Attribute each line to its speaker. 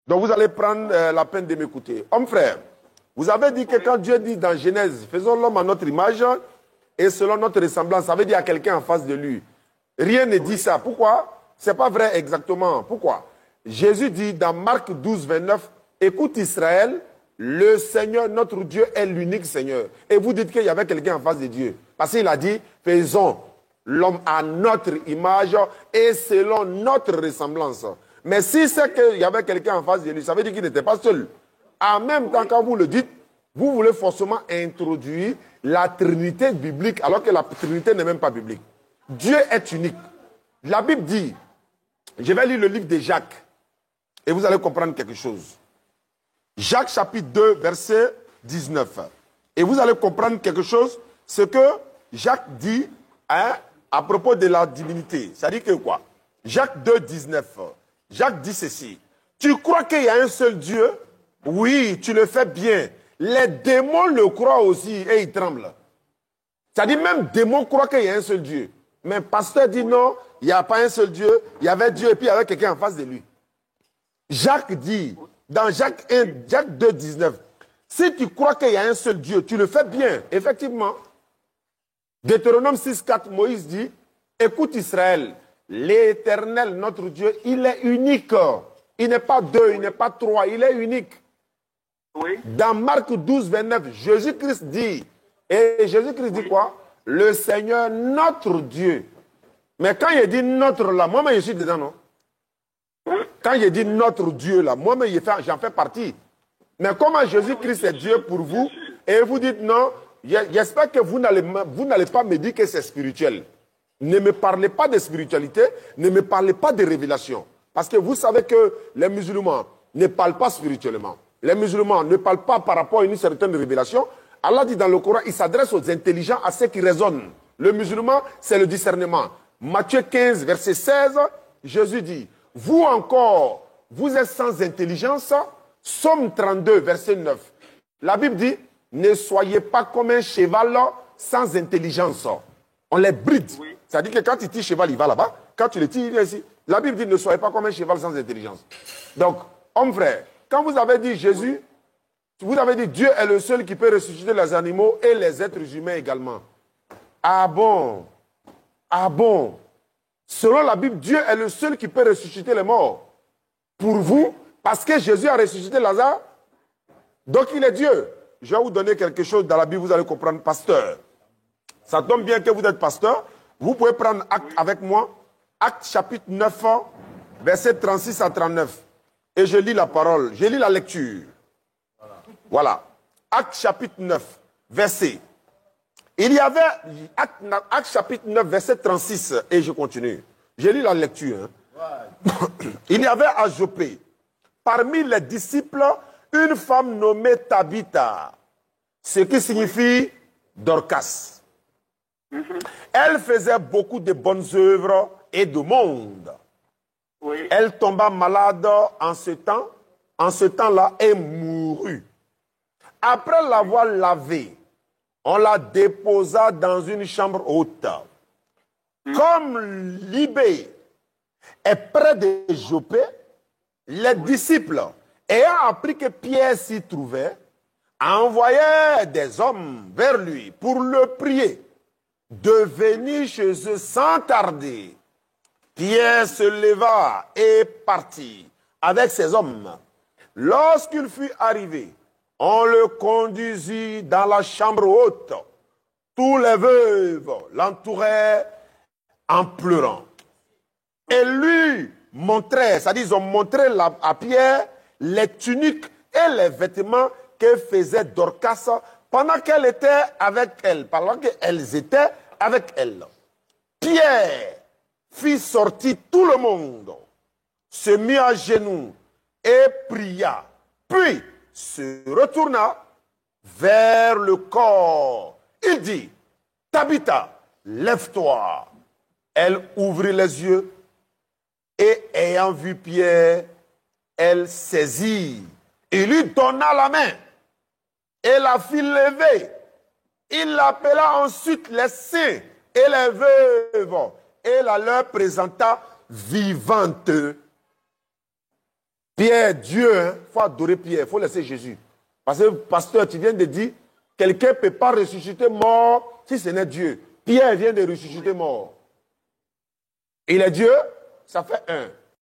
Speaker 1: Donc vous allez prendre la peine de m'écouter. Homme frère, vous avez dit que quand Dieu dit dans Genèse, faisons l'homme à notre image et selon notre ressemblance, ça veut dire à quelqu'un en face de lui. Rien ne dit ça. Pourquoi? Ce n'est pas vrai exactement. Pourquoi? Jésus dit dans Marc 12, 29, écoute Israël, le Seigneur, notre Dieu, est l'unique Seigneur. Et vous dites qu'il y avait quelqu'un en face de Dieu. Parce qu'il a dit, faisons l'homme à notre image et selon notre ressemblance. Mais si c'est qu'il y avait quelqu'un en face de lui, ça veut dire qu'il n'était pas seul. En même temps, quand vous le dites, vous voulez forcément introduire la Trinité biblique, alors que la Trinité n'est même pas biblique. Dieu est unique. La Bible dit, je vais lire le livre de Jacques, et vous allez comprendre quelque chose. Jacques chapitre 2, verset 19. Et vous allez comprendre quelque chose, ce que Jacques dit à propos de la divinité. Ça dit que quoi? Jacques 2, 19. Jacques dit ceci. Tu crois qu'il y a un seul Dieu? Oui, tu le fais bien. Les démons le croient aussi et ils tremblent. Ça dit même démons croient qu'il y a un seul Dieu. Mais pasteur dit non, il n'y a pas un seul Dieu. Il y avait Dieu et puis il y avait quelqu'un en face de lui. Jacques dit, dans Jacques 2, 19, si tu crois qu'il y a un seul Dieu, tu le fais bien. Effectivement. Deutéronome 6, 4, Moïse dit, écoute Israël, l'Éternel, notre Dieu, il est unique. Il n'est pas deux, il n'est pas trois, il est unique. Oui. Dans Marc 12, 29, Jésus-Christ dit, et Jésus-Christ dit quoi? Le Seigneur, notre Dieu. Mais quand il dit notre là, moi-même je suis dedans, non? Quand il dit notre Dieu là, moi-même j'en fais partie. Mais comment Jésus-Christ est Dieu pour vous, et vous dites non, j'espère que vous n'allez pas me dire que c'est spirituel. Ne me parlez pas de spiritualité, ne me parlez pas de révélation. Parce que vous savez que les musulmans ne parlent pas spirituellement. Les musulmans ne parlent pas par rapport à une certaine révélation. Allah dit dans le Coran, il s'adresse aux intelligents, à ceux qui raisonnent. Le musulman, c'est le discernement. Matthieu 15, verset 16, Jésus dit, vous encore, vous êtes sans intelligence. Somme 32, verset 9. La Bible dit, ne soyez pas comme un cheval sans intelligence. On les bride. Oui. C'est-à-dire que quand tu tires cheval, il va là-bas. Quand tu le tires, il vient ici. La Bible dit, ne soyez pas comme un cheval sans intelligence. Donc, homme frère, quand vous avez dit Jésus, vous avez dit Dieu est le seul qui peut ressusciter les animaux et les êtres humains également. Ah bon? Ah bon? Selon la Bible, Dieu est le seul qui peut ressusciter les morts. Pour vous, parce que Jésus a ressuscité Lazare, donc il est Dieu. Je vais vous donner quelque chose dans la Bible, vous allez comprendre, pasteur. Ça tombe bien que vous êtes pasteur. Vous pouvez prendre Acte avec moi. Acte chapitre 9, verset 36 à 39. Et je lis la parole, je lis la lecture. Voilà. Acte chapitre 9, verset. Il y avait, Acte chapitre 9, verset 36, et je continue. Je lis la lecture. Hein. Il y avait à Joppé, parmi les disciples, une femme nommée Tabitha, ce qui signifie Dorcas. Elle faisait beaucoup de bonnes œuvres et de monde. Oui. Elle tomba malade en ce temps-là et mourut. Après l'avoir lavée, on la déposa dans une chambre haute. Comme Libé est près de Joppé, les disciples, ayant appris que Pierre s'y trouvait, envoyèrent des hommes vers lui pour le prier de venir chez eux sans tarder. Pierre se leva et partit avec ses hommes. Lorsqu'il fut arrivé, on le conduisit dans la chambre haute. Tous les veuves l'entouraient en pleurant. Et lui montrait, c'est-à-dire ils ont montré à Pierre les tuniques et les vêtements que faisait Dorcas pendant qu'elle était avec elle, pendant qu'elles étaient avec elle. Pierre fit sortir tout le monde, se mit à genoux et pria, puis se retourna vers le corps. Il dit, Tabitha, lève-toi. Elle ouvrit les yeux et ayant vu Pierre, elle saisit et lui donna la main et la fit lever. Il appela ensuite les saints et les veuves et la leur présenta vivante. Pierre, Dieu, il faut adorer Pierre, il faut laisser Jésus. Parce que, pasteur, tu viens de dire, quelqu'un ne peut pas ressusciter mort si ce n'est Dieu. Pierre vient de ressusciter mort. Il est Dieu, ça fait un.